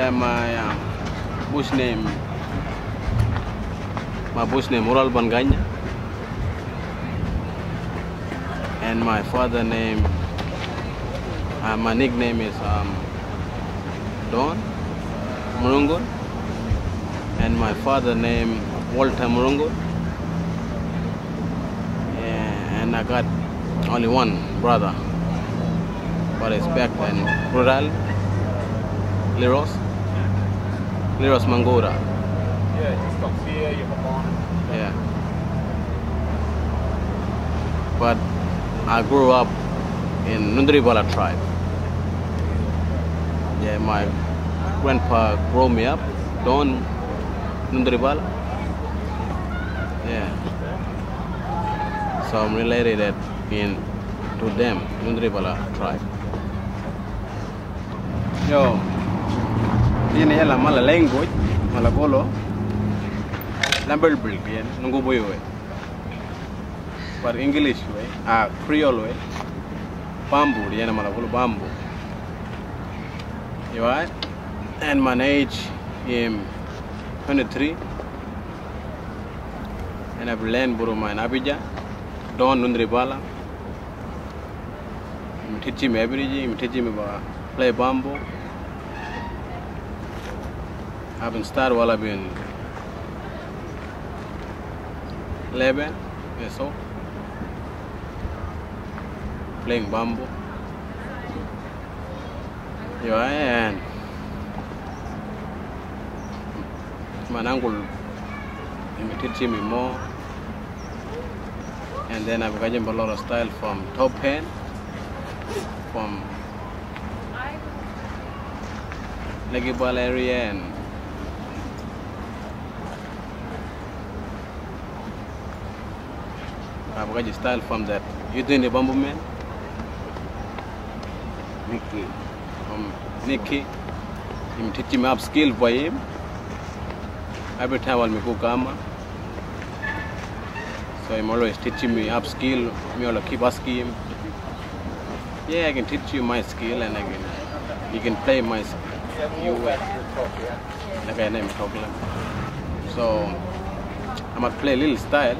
Yeah, my bush name. My bush name Wurralkbanganya, and my father name. My nickname is Don Murrungun, and my father name Walter Murrungun. Yeah, and I got only one brother, but it's back in Rural, Liros Mangura. Yeah, just comes here, you're born. Yeah. But I grew up in Nunggubuyu tribe. Yeah, my grandpa grew me up, Don Nunggubuyu. Yeah. So I'm related to them, Nunggubuyu tribe. Yo, this is the language, Malagolo, Lambirlpirl, Nunggubuyu. But English way, creole way, bambu, bambu. You right? And my age is 23, and I've learned Buruma and apitja, Don Nunggubuyu. I'm teaching me every day. I'm teaching me about play bambu. I've been started while I've been 11 years old, playing bambu. Yeah, and my uncle teaching me more, and then I've gotten a lot of style from top hand, from Nunggubuyu area, and I've got a style from that Yothu Yindi bamboo man, Nicky. I'm teaching me up skill for him. Every time I'll go Kama. So I'm always teaching me up skill. Me all keep asking him. Yeah, I can teach you my skill, and you can play my skill. You like I name talking. So I might play a little style.